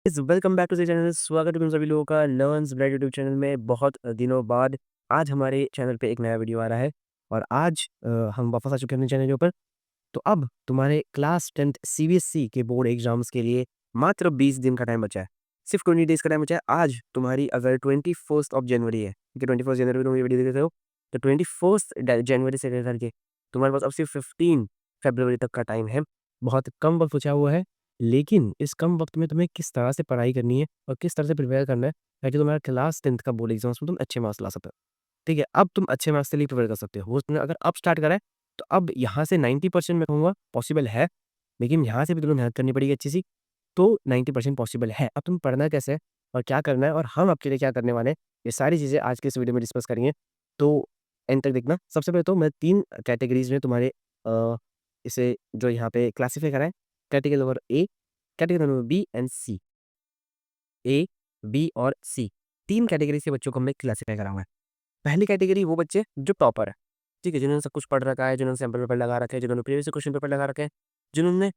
Welcome back to the channel. स्वागत है तुम सभी लोगों का लर्न्स ब्राइट यूट्यूब चैनल में। बहुत दिनों बाद आज हमारे चैनल पे एक नया वीडियो आ रहा है और आज हम वापस आ चुके हैं अपने चैनल के ऊपर। तो अब तुम्हारे क्लास 10th सीबीएसई के बोर्ड एग्जाम्स के लिए मात्र 20 दिन का टाइम बचा है। सिर्फ 20 डेज का टाइम बचा है। आज तुम्हारी अगर 21st ऑफ जनवरी है, क्योंकि 21st जनवरी तुम ये वीडियो देख रहे हो, तो 21st जनवरी से लेकर के तुम्हारे पास अब सिर्फ 15 फरवरी तक का टाइम है। बहुत कम वक्त बचा हुआ है, लेकिन इस कम वक्त में तुम्हें किस तरह से पढ़ाई करनी है और किस तरह से प्रिपेयर करना है ताकि तुम्हारा क्लास 10th का बोर्ड एग्जाम्स में तुम अच्छे मार्क्स ला सकते हो। ठीक है, अब तुम अच्छे मार्क्स के लिए प्रिपेयर कर सकते हो। वो तुमने अगर अब स्टार्ट करा है, तो अब यहाँ से 90% मैं कहूँगा पॉसिबल है, लेकिन यहाँ से भी तुम्हें मेहनत करनी पड़ेगी अच्छी सी। तो 90% पॉसिबल है। अब तुम्हें पढ़ना कैसे है और क्या करना है और हम आपके लिए क्या करने वाले हैं, ये सारी चीज़ें आज के इस वीडियो में डिस्कस करेंगे। तो एंड तक देखना। सबसे पहले तो मैं 3 कैटेगरीज़ में तुम्हारे इसे जो यहाँ पे क्लासिफाई करा है, category number A, category number B and C. A, B और सी, 3 कैटेगरी से बच्चों को हमने क्लासिफाई करा हुआ है। पहली कैटेगरी वो बच्चे जो टॉपर है, ठीक है, जिन्होंने सब कुछ पढ़ रखा है, जिन्होंने सैंपल पेपर लगा रखे हैं, जिन्होंने प्रीवियस क्वेश्चन पेपर लगा रखे हैं, जिन्होंने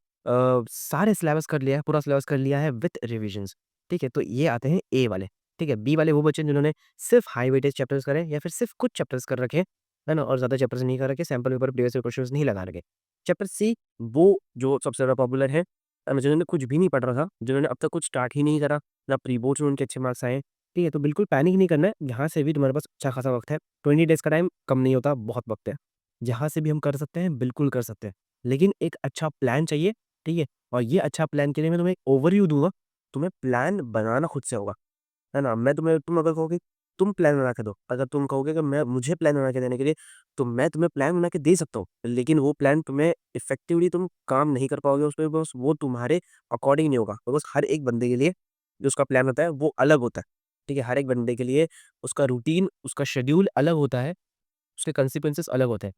सारे सिलेबस कर लिया है, पूरा सिलेबस कर लिया है विथ रिविजन्स। ठीक है, तो ये आते हैं ए वाले। ठीक है, बी वाले वो बच्चे हैं जिन्होंने सिर्फ हाई वेटेज चैप्टर्स करे या फिर सिर्फ कुछ चैप्टर्स कर रखे हैं, है ना, और ज़्यादा चैप्टर्स नहीं कर रखे, सैंपल पेपर प्रीवियस क्वेश्चंस नहीं लगा रखे। चैप्टर सी वो जो सबसे ज़्यादा पॉपुलर है, जिन्होंने कुछ भी नहीं पढ़ रखा, जिन्होंने अब तक कुछ स्टार्ट ही नहीं करा, ना प्री बोर्ड्स में उनके अच्छे मार्क्स आए हैं। ठीक है, तो बिल्कुल पैनिक नहीं करना है, यहाँ से भी तुम्हारे पास अच्छा खासा वक्त है। 20 डेज़ का टाइम कम नहीं होता, बहुत वक्त है। जहाँ से भी हम कर सकते हैं, बिल्कुल कर सकते हैं। लेकिन एक अच्छा प्लान चाहिए, ठीक है? और ये अच्छा प्लान के लिए मैं तुम्हें एक ओवरव्यू दूँगा, तुम्हें प्लान बनाना खुद से होगा, है ना? तुम अगर कहोगे तुम प्लान बना के दो, अगर तुम कहोगे कि मैं मुझे प्लान बना के देने के लिए, तो मैं तुम्हें प्लान बना के दे सकता हूँ, लेकिन वो प्लान तुम्हें इफ़ेक्टिवली तुम काम नहीं कर पाओगे उसपे, बस वो तुम्हारे अकॉर्डिंग नहीं होगा। बिकॉज़ हर एक बंदे के लिए जो उसका प्लान होता है, वो अलग होता है, ठीक है? हर एक बंदे के लिए उसका रूटीन, उसका शेड्यूल अलग होता है, उसके कॉन्सिक्वेंसेस अलग होते हैं।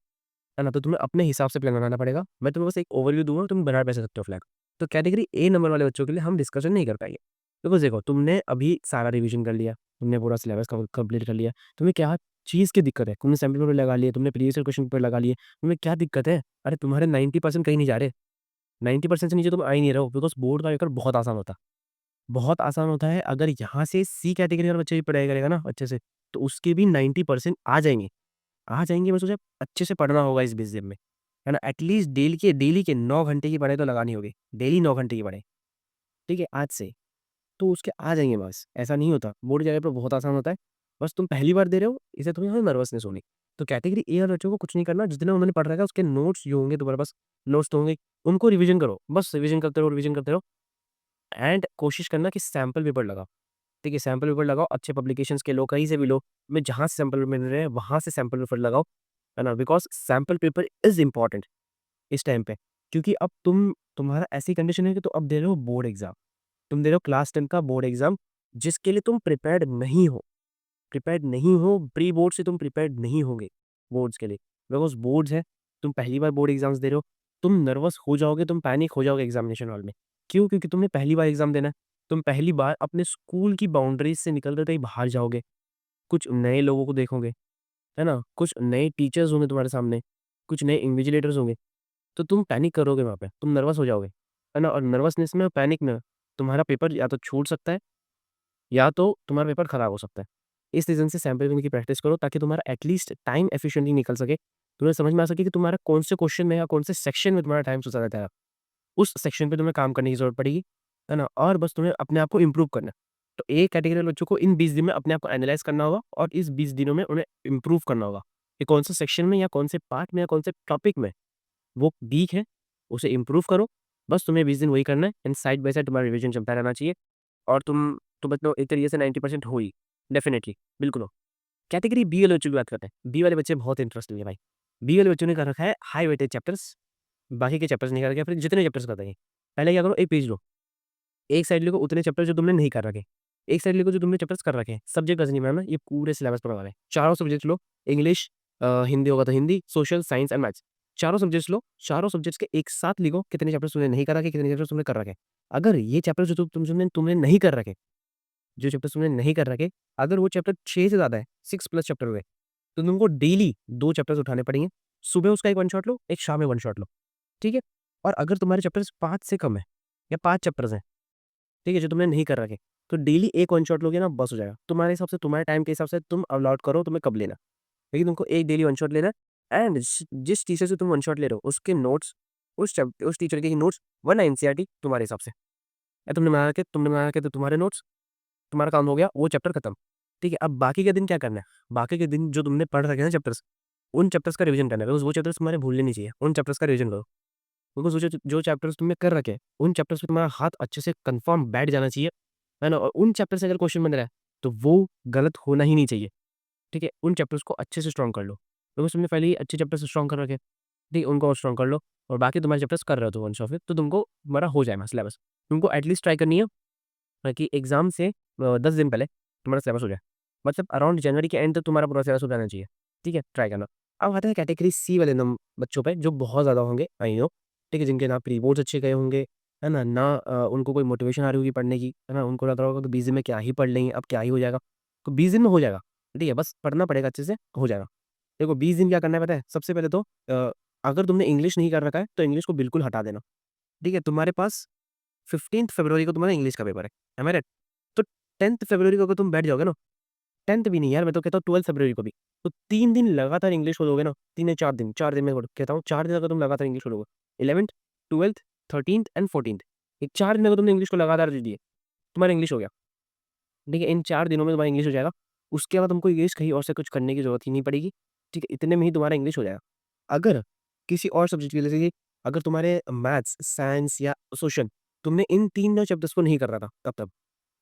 है ना? तो तुम्हें अपने हिसाब से प्लान बनाना पड़ेगा। मैं तुम्हें बस एक ओवरव्यू दूँगा, तुम बना वैसे सकते हो प्लान। तो कैटेगरी ए नंबर वाले बच्चों के लिए हम डिस्कशन नहीं कर पाएँगे। बिकॉज़ देखो, तुमने अभी सारा रिवीजन कर लिया, तुमने पूरा सिलेबस कंप्लीट कर लिया। तुम्हें क्या चीज़ की दिक्कत है? तुमने सैंपल पेपर लगा लिए, तुमने प्रीवियस ईयर क्वेश्चन पेपर लगा लिए, तुम्हें क्या दिक्कत है? अरे तुम्हारे 90% कहीं नहीं जा रहे। 90% से नीचे तुम आ ही नहीं रहे हो, बिकॉज़ बोर्ड का पेपर बहुत आसान होता है। बहुत आसान होता है। अगर यहाँ से सी कैटेगरी वाला बच्चा भी पढ़ाई करेगा ना अच्छे से, तो उसके भी 90% आ जाएँगे। आ जाएँगे, बस उसे अच्छे से पढ़ना होगा इस 20 दिन में, है ना? एटलीस्ट डेली के 9 घंटे की पढ़ाई तो लगानी होगी। डेली 9 घंटे की पढ़ाई, ठीक है? आज से, तो उसके आ जाएँगे मार्क्स। ऐसा नहीं होता, बोर्ड के पेपर बहुत आसान होता है। बस तुम पहली बार दे रहे हो, इसलिए तुम्हें थोड़ी नर्वसनेस होनी। तो कैटेगरी ए वाले बच्चों को कुछ नहीं करना, जिस दिन उन्होंने पढ़ रखा है उसके नोट्स जो होंगे तुम्हारे पास, नोट्स तो होंगे, उनको रिवीजन करो। बस रिवीजन करते रहो एंड कोशिश करना कि सैंपल पेपर लगाओ। ठीक है, सैंपल पेपर लगाओ, अच्छे पब्लिकेशंस के लो, कहीं से भी लो, तुम्हें जहाँ से सैंपल पेपर मिल रहे हैं, वहाँ से सैंपल पेपर लगाओ, है ना? Because sample paper is important इस टाइम पे, क्योंकि अब तुम्हारा ऐसी कंडीशन है कि तुम अब दे रहे हो बोर्ड एग्ज़ाम। तुम दे रहे हो क्लास 10 का बोर्ड एग्ज़ाम, जिसके लिए तुम प्रिपेयर्ड नहीं हो, प्री बोर्ड से तुम प्रिपेयर्ड नहीं होगे बोर्ड्स के लिए। बिकॉज़ बोर्ड्स हैं, तुम पहली बार बोर्ड एग्ज़ाम्स दे रहे हो, तुम नर्वस हो जाओगे, तुम पैनिक हो जाओगे एग्ज़ामिनेशन हॉल में। क्यों? क्योंकि तुमने पहली बार एग्ज़ाम देना है। तुम पहली बार अपने स्कूल की बाउंड्रीज़ से निकल कर कहीं बाहर जाओगे, कुछ नए लोगों को देखोगे, है ना? कुछ नए टीचर्स होंगे तुम्हारे सामने, कुछ नए इन्विजिलेटर्स होंगे, तो तुम पैनिक करोगे वहाँ पे, तुम नर्वस हो जाओगे, है ना? और नर्वसनेस में और पैनिक में तुम्हारा पेपर या तो छूट सकता है या तो तुम्हारा पेपर खराब हो सकता है। इस रीज़न से सैंपल पेपर की प्रैक्टिस करो ताकि तुम्हारा एटलीस्ट टाइम एफिशिएंटली निकल सके। तुम्हें समझ में आ सके कि तुम्हारा कौन से क्वेश्चन में या कौन से सेक्शन में तुम्हारा टाइम ज़्यादा जाएगा। उस सेक्शन पे तुम्हें काम करने की ज़रूरत पड़ेगी, है ना? और बस तुम्हें अपने आप को इम्प्रूव करना है। तो ए कैटेगरी वाले बच्चों को इन 20 दिन में अपने आप को एनालाइज़ करना होगा और इस 20 दिनों में उन्हें इम्प्रूव करना होगा कि कौन से सेक्शन में या कौन से पार्ट में या कौन से टॉपिक में वो वीक है, उसे इम्प्रूव करो। बस तुम्हें 20 दिन वही करना है एंड साइड बाय साइड तुम्हारा रिविज़न चलता रहना चाहिए और तुम मतलब एक तरीके से 90% हो ही, डेफ़िनिटली, बिल्कुल हो। कैटेगरी बी वाले बच्चों की बात करते हैं। बी वाले बच्चे बहुत इंटरेस्टिंग है भाई। बी वाले बच्चों ने कर रखा है हाई वेटेज चैप्टर्स, बाकी के चैप्टर्स नहीं कर रखे, फिर जितने चैप्टर्स कर रखे हैं। पहले क्या करो, एक पेज लो, एक साइड लिखो उतने चैप्टर जो तुमने नहीं कर रखे, एक साइड लिखो जो तुमने चैप्टर्स कर रखे हैं। सब्जेक्ट वाइज़ नहीं बनाना, ये पूरे सिलेबस पर बना है। चारों सब्जेक्ट लो, इंग्लिश, हिंदी होगा तो Hindi, social, science and maths. चारों सब्जेक्ट्स लो, चारों सब्जेक्ट्स के एक साथ लिखो कितने चैप्टर्स तुमने नहीं कर रखे, कितने चैप्टर्स तुमने कर रखे। अगर ये चैप्टर जो तुमने नहीं कर रखे, जो चैप्टर्स तुमने नहीं कर रखे, अगर वो चैप्टर 6 से ज़्यादा है, 6 प्लस चैप्टर हुए, तो तुमको डेली 2 चैप्टर्स उठाने पड़ेंगे। सुबह उसका एक वन शॉट लो, एक शाम में वन शॉट लो, ठीक है? और अगर तुम्हारे चैप्टर्स 5 से कम है या 5 चैप्टर्स हैं, ठीक है, जो तुमने नहीं कर रखे। तो डेली एक वन शॉट लोगे ना, बस हो जाएगा। तुम्हारे हिसाब से, तुम्हारे टाइम के हिसाब से तुम अलॉट करो तुम्हें कब लेना। लेकिन तुमको एक डेली वन शॉट लेना है, एंड जिस टीचर से तुम वन शॉट ले रहे हो उसके नोट्स, उस टीचर के ही नोट्स वरना एनसीईआरटी तुम्हारे हिसाब से। तुमने बना के तो तुम्हारे नोट्स, तुम्हारा काम हो गया, वो चैप्टर खत्म। ठीक है, अब बाकी के दिन क्या करना है? बाकी के दिन जो तुमने पढ़ रखे हैं चैप्टर्स, उन चैप्टर्स का रिवीजन करना है। बिकॉज़ वो चैप्टर्स तुम्हारे भूलने नहीं चाहिए, उन चैप्टर्स का रिवीजन करो। बिकॉज़ वो जो चैप्टर्स तुमने कर रखे हैं, उन चैप्टर्स पे तुम्हारा हाथ अच्छे से कन्फर्म बैठ जाना चाहिए, है ना? और उन चैप्टर से अगर क्वेश्चन बन रहा है, तो वो गलत होना ही नहीं चाहिए। ठीक है? उन चैप्टर्स को अच्छे से स्ट्रॉन्ग कर लो। बिकॉज़ तुमने पहले ही अच्छे चैप्टर से स्ट्रॉन्ग कर रखे हैं, ठीक है? उनको और स्ट्रॉन्ग कर लो, और बाकी तुम्हारे चैप्टर्स कर रहे हो तो वन शॉट में, तो तुमको तुम्हारा हो जाएगा सिलेबस। तुमको एटलीस्ट ट्राई करनी है कि एग्ज़ाम से 10 दिन पहले तुम्हारा सिलेबस हो जाए। मतलब अराउंड जनवरी के एंड तक तुम्हारा पूरा सिलेबस हो जाना चाहिए। ठीक है? ट्राई करना। अब आता है कैटेगरी सी वाले बच्चों पे, जो बहुत ज़्यादा होंगे, आई नो। ठीक है? जिनके ना प्री बोर्ड्स अच्छे गए होंगे, है ना? उनको कोई मोटिवेशन आ रही होगी पढ़ने की, है ना? उनको लग रहा होगा कि 20 दिन में क्या ही पढ़ लेंगे, अब क्या ही हो जाएगा। तो 20 दिन में हो जाएगा। ठीक है? बस पढ़ना पड़ेगा अच्छे से, हो जाएगा। देखो 20 दिन क्या करना है पता है? सबसे पहले तो अगर तुमने इंग्लिश नहीं कर रखा है, तो इंग्लिश को बिल्कुल हटा देना। ठीक है? तुम्हारे पास 15th फरवरी को तुम्हारा इंग्लिश का पेपर है। एम आई राइट? तो 10th फरवरी को अगर तुम बैठ जाओगे ना, 10th भी नहीं यार, मैं तो कहता हूँ 12th फरवरी को भी, तो 3 दिन लगातार इंग्लिश बोलोगे ना, 3 या 4 दिन मैं कहता हूँ 4 दिन अगर तुम लगातार इंग्लिश बोलोगे, 11th, 12th, 13th and 14th, ये 4 दिन अगर तुमने इंग्लिश को लगातार दे दिए, तुम्हारा इंग्लिश हो गया। ठीक है? इन 4 दिनों में तुम्हारा इंग्लिश हो जाएगा। उसके बाद तुमको इंग्लिश कहीं और से कुछ करने की ज़रूरत ही नहीं पड़ेगी। ठीक है? इतने में ही तुम्हारा इंग्लिश हो जाएगा। अगर किसी और सब्जेक्ट की, जैसे कि अगर तुम्हारे मैथ्स, साइंस या सोशल, तुमने इन तीनों चैप्टर्स को नहीं कर रहा था तब,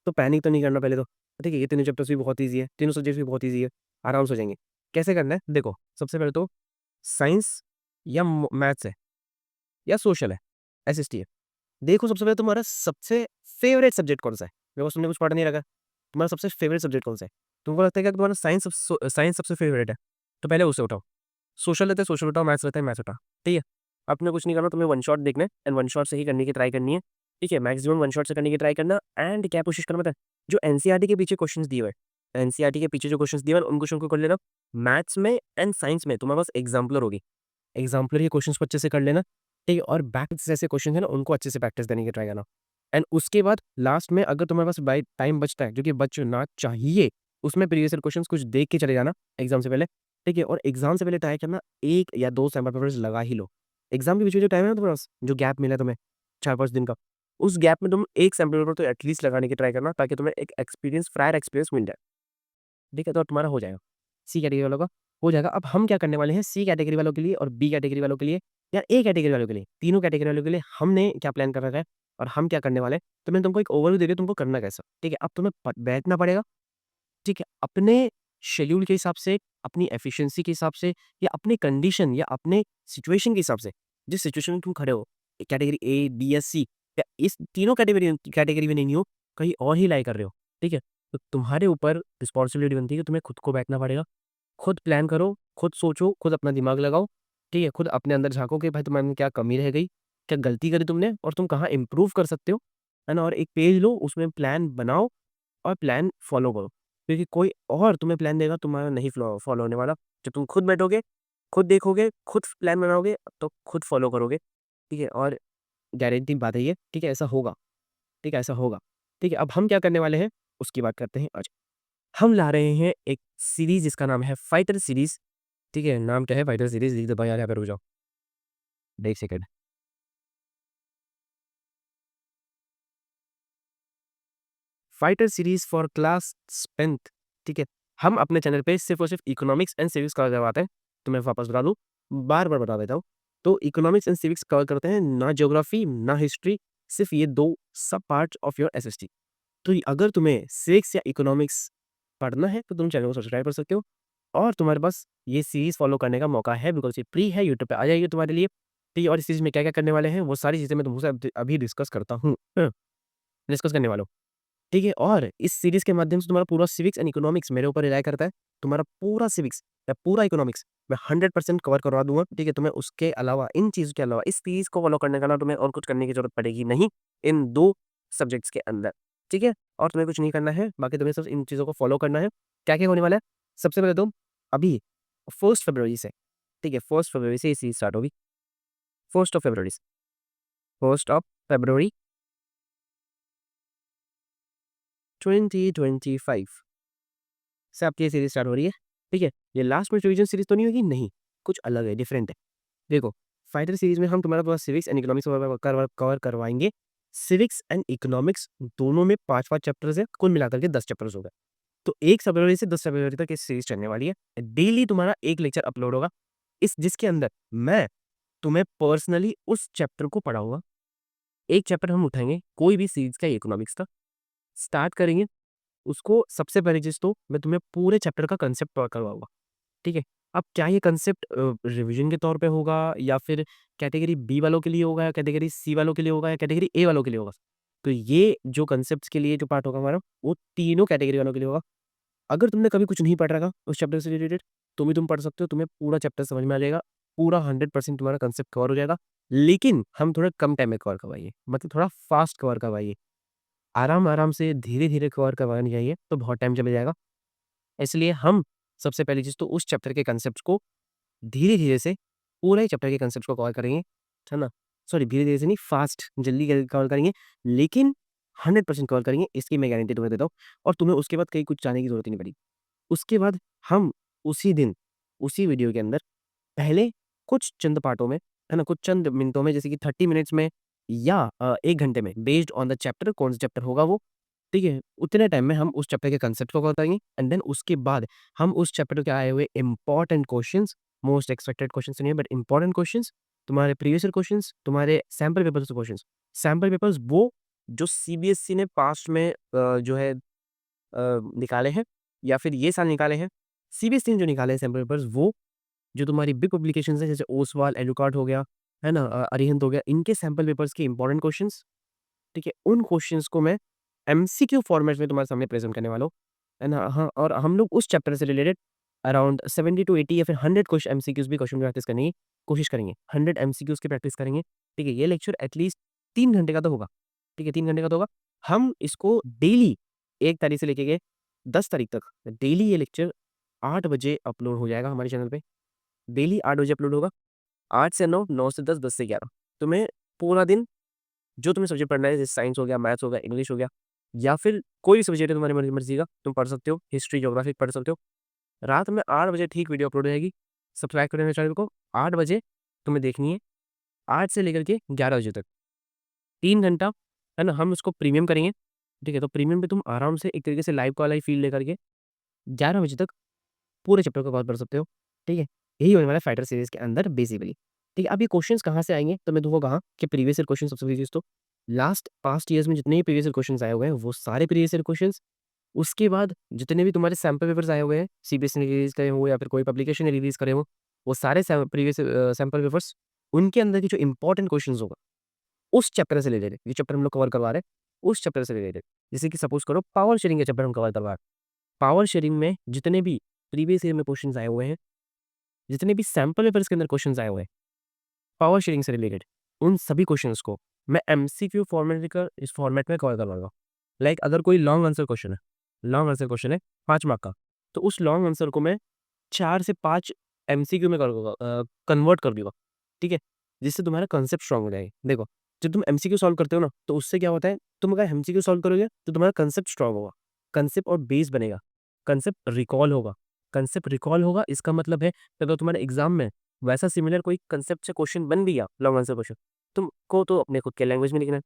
तो पैनिक तो नहीं करना पहले तो। ठीक है? ये तीनों चैप्टर्स भी बहुत ईज़ी है, तीनों सब्जेक्ट्स भी बहुत ईज़ी है, आराम से हो जाएँगे। कैसे करना है? देखो, सबसे पहले तो साइंस या मैथ्स है या सोशल है, एसएसटी है। देखो सबसे पहले तुम्हारा सबसे फ़ेवरेट सब्जेक्ट कौन-सा है? बिकॉज़ तुमने कुछ पढ़ नहीं रखा है। तुम्हारा सबसे फ़ेवरेट सब्जेक्ट कौन-सा है? तुमको लगता है क्या तुम्हारा साइंस सबसे फ़ेवरेट है, तो पहले उसे उठाओ। सोशल रहता है सोशल उठाओ, मैथ्स रहता है मैथ्स उठाओ। ठीक है? आपने कुछ नहीं करना, तुम्हें वन शॉट देखना है, एंड वन शॉट से ही करने की ट्राई करनी है। ठीक है? मैक्सिमम वन शॉट से करने की ट्राई करना, एंड क्या कोशिश करना पता है? जो एनसीईआरटी के पीछे क्वेश्चन्स दिए हुए हैं, एनसीईआरटी के पीछे जो क्वेश्चन्स दिए हुए हैं, उन क्वेश्चन को कर लेना। मैथ्स में एंड साइंस में तुम्हारे पास एग्ज़ाम्पलर होगी। एग्ज़ाम्पलर के क्वेश्चन्स को अच्छे से कर लेना। ठीक है? और बैक जैसे क्वेश्चन है ना, उनको अच्छे से प्रैक्टिस देने की ट्राई करना। एंड उसके बाद लास्ट में अगर तुम्हारे पास बाई टाइम बचता है, जो कि बचना चाहिए, उसमें प्रीवियस ईयर क्वेश्चन्स कुछ देख के चले जाना एग्ज़ाम से पहले। ठीक है? और एग्ज़ाम से पहले ट्राई करना 1 या 2 सैंपल पेपर्स लगा ही लो। एग्ज़ाम के बीच में जो टाइम है ना तुम्हारे पास, जो गैप मिला है तुम्हें 4-5 दिन का, उस गैप में तुम 1 सैंपल पेपर तो एटलीस्ट लगाने की ट्राई करना, ताकि तुम्हें एक एक्सपीरियंस, प्रायर एक्सपीरियंस मिल जाए। ठीक है? तो तुम्हारा हो जाएगा। सी कैटेगरी वालों का हो जाएगा। अब हम क्या करने वाले हैं, सी कैटेगरी वालों के लिए और बी कैटेगरी वालों के लिए या ए कैटेगरी वालों के लिए, तीनों कैटेगरी वालों के लिए हमने क्या प्लान कर रखा है और हम क्या करने वाले हैं, तो मैंने तुमको एक ओवरव्यू दे दिया, तुमको करना कैसा। ठीक है? अब तुम्हें बैठना पड़ेगा। ठीक है? अपने शेड्यूल के हिसाब से, अपनी एफिशिएंसी के हिसाब से, या अपने कंडीशन या अपने सिचुएशन के हिसाब से, जिस सिचुएशन में तुम खड़े हो, कैटेगरी ए, बी या सी, या इस तीनों कैटेगरी कैटेगरी में नहीं हो, कहीं और ही लाई कर रहे हो। ठीक है? तो तुम्हारे ऊपर रिस्पॉन्सिबिलिटी बनती है कि तुम्हें खुद को बैठना पड़ेगा। खुद प्लान करो, खुद सोचो, खुद अपना दिमाग लगाओ। ठीक है? खुद अपने अंदर झाँको कि भाई तुम्हारे में क्या कमी रह गई, क्या गलती करी तुमने और तुम कहाँ इम्प्रूव कर सकते हो। है ना? और एक पेज लो, उसमें प्लान बनाओ और प्लान फ़ॉलो करो। क्योंकि कोई और तुम्हें प्लान देगा, तुम्हारा नहीं फ़ॉलो होने वाला। जब तुम खुद बैठोगे, खुद देखोगे, खुद प्लान बनाओगे, तो खुद फ़ॉलो करोगे। ठीक है? और गारंटी बात है ये, ठीक है? ऐसा होगा। ठीक है? ऐसा होगा। ठीक है? अब हम क्या करने वाले हैं, उसकी बात करते हैं आज। हम ला रहे हैं एक सीरीज़ जिसका नाम है फाइटर सीरीज़। ठीक है? नाम क्या है? Fighter series. लिख दो भाई यार, यहाँ पे रुक जाओ। 1 second. Fighter series for class 10th। ठीक है? हम अपने चैनल पे सिर्फ़ और सिर्फ़ इकोनॉमिक्स एंड सिविक्स कवर करवाते हैं। तो मैं वापस बता दूँ, बार-बार बता देता हूँ। तो इकोनॉमिक्स एंड सिविक्स कवर करते हैं, ना ज्योग्राफी, ना हिस्ट्री, सिर्फ़ ये 2 सब पार्ट्स ऑफ योर एसएसटी। तो अगर तुम्हें सिविक्स या इकोनॉमिक्स पढ़ना है, तो तुम चैनल को सब्सक्राइब कर सकते हो, और तुम्हारे पास ये सीरीज़ फ़ॉलो करने का मौका है, बिकॉज़ ये फ्री है, यूट्यूब पे आ जाएगी तुम्हारे लिए। ठीक है? और इस सीरीज़ में क्या-क्या करने वाले हैं, वो सारी चीज़ें मैं तुमसे अभी डिस्कस करता हूँ। डिस्कस करने वाला हूँ। ठीक है? और इस सीरीज़ के माध्यम से तुम्हारा पूरा सिविक्स एंड इकोनॉमिक्स मेरे ऊपर रिलाय करता है। तुम्हारा पूरा सिविक्स या पूरा इकोनॉमिक्स मैं 100% कवर करवा दूँगा। ठीक है? तुम्हें उसके अलावा, इन चीज़ों के अलावा, इस सीरीज़ को फ़ॉलो करने के अलावा तुम्हें और कुछ करने की ज़रूरत पड़ेगी नहीं, इन 2 सब्जेक्ट्स के अंदर। ठीक है? और तुम्हें कुछ नहीं करना है, बाकी तुम्हें सिर्फ़ इन चीज़ों को फ़ॉलो करना है। क्या-क्या होने वाला है? सबसे पहले तो अभी 1st फरवरी से, ठीक है? 1st फरवरी से ये सीरीज़ स्टार्ट होगी। 1st ऑफ फरवरी से, 1st ऑफ फरवरी 2025 से आपकी ये सीरीज स्टार्ट हो रही है। ठीक है, ये लास्ट मिनट रिवीजन सीरीज तो नहीं होगी, नहीं, कुछ अलग है, डिफरेंट है। देखो, फाइटर सीरीज में हम तुम्हारा पूरा सिविक्स एंड इकोनॉमिक्स कवर करवाएंगे। सिविक्स एंड इकोनॉमिक्स दोनों में 5-5 चैप्टर्स है, कुल मिलाकर के 10 चैप्टर्स हो गए। तो 1 फरवरी से 10 फरवरी तक ये सीरीज चलने वाली है। डेली तुम्हारा एक लेक्चर अपलोड होगा, इस जिसके अंदर मैं तुम्हें पर्सनली उस चैप्टर को पढ़ाऊंगा। एक चैप्टर हम उठाएंगे कोई भी सीरीज का इकोनॉमिक्स का, स्टार्ट करेंगे उसको। सबसे पहली चीज तो मैं तुम्हें पूरे चैप्टर का कंसेप्ट करवाऊंगा। ठीक है, अब क्या ये कंसेप्ट रिवीजन के तौर पे होगा, या फिर कैटेगरी बी वालों के लिए होगा, या कैटेगरी सी वालों के लिए होगा, या कैटेगरी ए वालों के लिए होगा। तो ये जो कंसेप्ट्स के लिए जो पार्ट होगा हमारा, वो तीनों कैटेगरी वालों के लिए होगा। अगर तुमने कभी कुछ नहीं पढ़ रखा उस चैप्टर से रिलेटेड, तो भी तुम पढ़ सकते हो, तुम्हें पूरा चैप्टर समझ में आ जाएगा, पूरा 100% तुम्हारा कंसेप्ट कवर हो जाएगा। लेकिन हम थोड़ा कम टाइम में कवर करवाइए, मतलब थोड़ा फास्ट कवर करवाइए, आराम आराम से धीरे धीरे कवर करवाने जाइए, तो बहुत टाइम चले जाएगा। इसलिए हम सबसे पहली चीज़ तो उस चैप्टर के कंसेप्ट को धीरे-धीरे से, पूरा ही चैप्टर के कंसेप्ट को कवर करेंगे, है ना? सॉरी, धीरे-धीरे से नहीं, फास्ट जल्दी कवर करेंगे, लेकिन 100% कवर करेंगे, इसकी मैं गारंटी तुम्हें देता हूँ। और तुम्हें उसके बाद कहीं कुछ जाने की ज़रूरत ही नहीं पड़ेगी। उसके बाद हम उसी दिन, उसी वीडियो के अंदर पहले कुछ चंद पार्टों में, है ना, कुछ चंद मिनटों में, जैसे कि 30 मिनट्स में या 1 घंटे में, बेस्ड ऑन द चैप्टर, कौन सा चैप्टर होगा वो, ठीक है? उतने टाइम में हम उस चैप्टर के कांसेप्ट को कवर करेंगे, एंड देन उसके बाद हम उस चैप्टर के आए हुए important questions, most expected questions नहीं है, बट इम्पोर्टेंट क्वेश्चंस, तुम्हारे प्रीवियस ईयर क्वेश्चंस, तुम्हारे सैंपल पेपर्स के क्वेश्चंस, सैंपल पेपर्स वो जो सीबीएसई ने पास्ट में जो है निकाले हैं, या फिर ये साल निकाले हैं। सीबीएसई ने जो निकाले हैं सैंपल पेपर्स, वो जो तुम्हारी बिग पब्लिकेशंस हैं, जैसे ओसवाल, एडुकार्ड हो गया, है ना, अरिहंत हो गया, इनके सैंपल पेपर्स के इम्पोर्टेंट क्वेश्चंस, ठीक है? उन क्वेश्चंस को मैं एमसीक्यू फॉर्मेट में तुम्हारे सामने प्रेज़ेंट करने वाला हूँ, है ना? हाँ, और हम लोग उस चैप्टर से रिलेटेड अराउंड 70 टू 80 या फिर 100 एमसीक्यूज़ भी क्वेश्चन की प्रैक्टिस करने की कोशिश करेंगे। 100 एमसीक्यूज़ की प्रैक्टिस करेंगे, ठीक है? ये लेक्चर एटलीस्ट 3 घंटे का तो होगा, ठीक है? 3 घंटे का तो होगा। हम इसको डेली 1 तारीख से लेके के 10 तारीख तक डेली ये लेक्चर 8 बजे अपलोड हो जाएगा हमारे चैनल पे। डेली 8 बजे अपलोड होगा। 8 से 9, 9 से 10, 10 से 11। तुम्हें पूरा दिन जो तुम्हें सब्जेक्ट पढ़ना है, जैसे साइंस हो गया, मैथ्स हो गया, इंग्लिश हो गया, या फिर कोई भी सब्जेक्ट है तुम्हारी मर्ज़ी का, तुम पढ़ सकते हो। हिस्ट्री, ज्योग्राफी पढ़ सकते हो। रात में 8 बजे ठीक वीडियो अपलोड हो जाएगी। सब्सक्राइब कर लेना चैनल को। 8 बजे तुम्हें देखनी है, 8 से लेकर के 11 बजे तक। 3 घंटा, है ना? हम उसको प्रीमियम करेंगे, ठीक है? तो प्रीमियम पे तुम आराम से एक तरीके से लाइव का वाला ही फ़ील लेकर के 11 बजे तक पूरे चैप्टर को कवर कर सकते हो, ठीक है? यही होने वाला है फाइटर सीरीज़ के अंदर बेसिकली, ठीक है? अब ये क्वेश्चंस कहाँ से आएँगे? तो मैं तुमको कहा कि प्रीवियस ईयर क्वेश्चन, सबसे पहली चीज़ तो लास्ट पास्ट ईयर्स में जितने भी प्रीवियस ईयर क्वेश्चंस आए हुए हैं, वो सारे प्रीवियस ईयर क्वेश्चंस। उसके बाद जितने भी तुम्हारे सैंपल पेपर्स आए हुए हैं, सीबीएसई ने रिलीज़ करे हों या फिर कोई पब्लिकेशन ने रिलीज़ करे हों, वो सारे प्रीवियस सैंपल पेपर्स, उनके अंदर की जो इम्पोर्टेंट क्वेश्चंस होगा, उस चैप्टर से रिलेटेड, ये चैप्टर हम लोग कवर करवा रहे हैं, उस चैप्टर से रिलेटेड। जैसे कि सपोज़ करो पावर शेयरिंग का चैप्टर हम कवर करवा रहे हैं। पावर शेयरिंग में जितने भी प्रीवियस ईयर में क्वेश्चंस आए हुए हैं, जितने भी सैंपल पेपर्स के अंदर क्वेश्चंस आए हुए हैं, पावर शेयरिंग से रिलेटेड, उन सभी क्वेश्चंस को मैं एमसीक्यू फॉर्मेट का, इस फॉर्मेट में कवर करवाऊँगा। लाइक अगर कोई लॉन्ग आंसर क्वेश्चन है, लॉन्ग आंसर क्वेश्चन है 5 मार्क का, तो उस लॉन्ग आंसर को मैं 4 से 5 एमसीक्यू में कन्वर्ट कर दूँगा, ठीक है? जिससे तुम्हारा कांसेप्ट स्ट्रॉन्ग हो जाएगा। देखो, जब तुम एमसीक्यू सॉल्व करते हो ना, तो उससे क्या होता है, तुम अगर एमसीक्यू सॉल्व करोगे, तो तुम्हारा कांसेप्ट स्ट्रॉन्ग होगा, कांसेप्ट और बेस बनेगा, कांसेप्ट रिकॉल होगा। कांसेप्ट रिकॉल होगा, इसका मतलब है कि अगर तुम्हारे एग्ज़ाम में वैसा सिमिलर कोई कांसेप्ट से क्वेश्चन बन भी गया, लॉन्ग आंसर क्वेश्चन, तुमको तो अपने खुद के लैंग्वेज में लिखना है,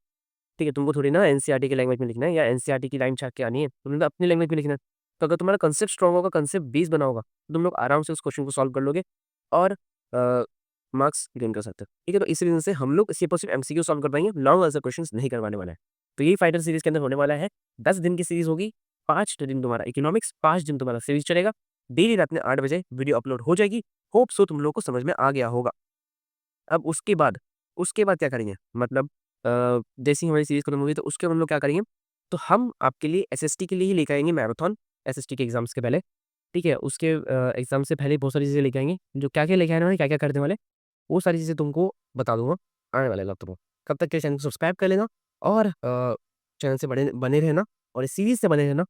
ठीक है? तुमको थोड़ी ना एनसीईआरटी की लैंग्वेज में लिखना है, या एनसीईआरटी की लाइन छाप के आनी है, तुमने तो अपनी लैंग्वेज में लिखना है। तो अगर तुम्हारा कांसेप्ट स्ट्रॉन्ग होगा, कांसेप्ट बेस बना होगा, तो तुम लोग आराम से उस क्वेश्चन को सॉल्व कर लोगे और मार्क्स गेन कर सकते हो, ठीक है? तो इस रीज़न से हम लोग सिर्फ़ और सिर्फ़ एमसीक्यू सॉल्व कर पाएँगे, लॉन्ग आंसर क्वेश्चंस नहीं करवाने वाला है। तो यही फाइटर सीरीज़ के अंदर होने वाला है। 10 दिन की सीरीज़ होगी, 5 दिन तुम्हारा इकोनॉमिक्स, 5 दिन तुम्हारा सीरीज़ चलेगा। डेली रात में 8 बजे वीडियो अपलोड हो जाएगी। होप सो तुम लोगों को समझ में आ गया होगा। अब उसके बाद क्या करेंगे? मतलब जैसे ही हमारी सीरीज़ खत्म होगी, तो उसके बाद हम लोग क्या करेंगे, तो हम आपके लिए एसएसटी के लिए ही लेके आएँगे मैराथन, एसएसटी के एग्ज़ाम्स के पहले, ठीक है? उसके एग्ज़ाम से पहले बहुत सारी चीज़ें लेके आएँगे, जो क्या-क्या लेके आने वाले, क्या-क्या करने वाले, वो सारी चीज़ें तुमको बता दूँगा आने वाले वक़्त में। कब तक के चैनल को सब्सक्राइब कर लेना, और चैनल से बने बने रहना, और इस सीरीज़ से बने रहना,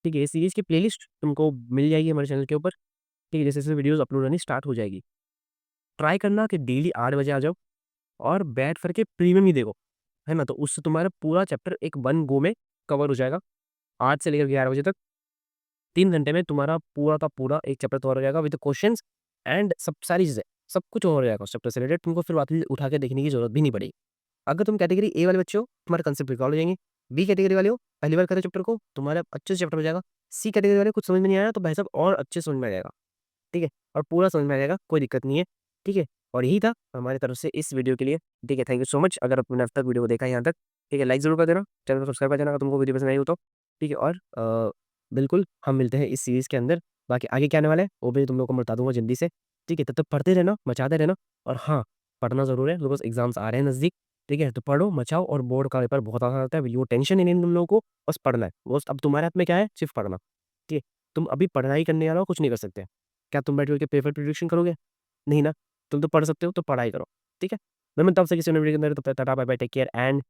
ठीक है? इस सीरीज़ की प्लेलिस्ट तुमको मिल जाएगी हमारे चैनल के ऊपर, ठीक है? जैसे-जैसे वीडियोज़ अपलोड होनी स्टार्ट हो जाएगी। ट्राई करना कि डेली 8 बजे आ जाओ, और बैठ कर के प्रीमियम ही देखो, है ना? तो उससे तुम्हारा पूरा चैप्टर एक वन गो में कवर हो जाएगा। 8 से लेकर 11 बजे तक 3 घंटे में तुम्हारा पूरा का पूरा एक चैप्टर कवर हो जाएगा विद क्वेश्चंस एंड सब सारी चीज़ें, सब कुछ कवर हो जाएगा उस चैप्टर से रिलेटेड। तुमको फिर वापस उठा के देखने की ज़रूरत भी नहीं पड़ेगी। अगर तुम कैटेगरी ए वाले बच्चे हो, तुम्हारे कंसेप्ट रिकॉल हो जाएंगे। बी कैटेगरी वाले हो, पहली बार करे चैप्टर को, तुम्हारा अच्छे से चैप्टर हो जाएगा। सी कैटेगरी वाले कुछ समझ में नहीं आया तो भाई साहब और अच्छे से समझ में आ जाएगा, ठीक है? और पूरा समझ में आ जाएगा, कोई दिक्कत नहीं है, ठीक है? और यही था हमारी तरफ से इस वीडियो के लिए, ठीक है? Thank you so much. अगर तुमने अब तक वीडियो को देखा है यहाँ तक, ठीक है? लाइक ज़रूर कर देना, चैनल को सब्सक्राइब कर देना अगर तुमको वीडियो पसंद आई हो तो, ठीक है? और बिल्कुल हम मिलते हैं इस सीरीज़ के अंदर। बाकी आगे क्या आने वाला है, वो भी तुम लोगों को मैं बता दूँगा जल्दी से, ठीक है? तब तक पढ़ते रहना, मचाते रहना और हाँ, पढ़ना ज़रूर है बिकॉज़ एग्ज़ाम्स आ रहे हैं नज़दीक, ठीक है? तो पढ़ो, मचाओ और बोर्ड का पेपर बहुत आसान आता है, वो टेंशन ही नहीं तुम लोगों को, बस पढ़ना है। बस अब तुम्हारे हाथ में क्या है, सिर्फ़ पढ़ना, ठीक है? तुम अभी पढ़ाई करने वाले हो, कुछ नहीं कर सकते। क्या तुम बैठ के पेपर प्रिडिक्शन करोगे? नहीं ना, तुम तो पढ़ सकते हो, तो पढ़ाई करो, ठीक है? मैं मिलता हूँ आपसे किसी अन्य वीडियो के अंदर, तब तक tata bye bye, take care and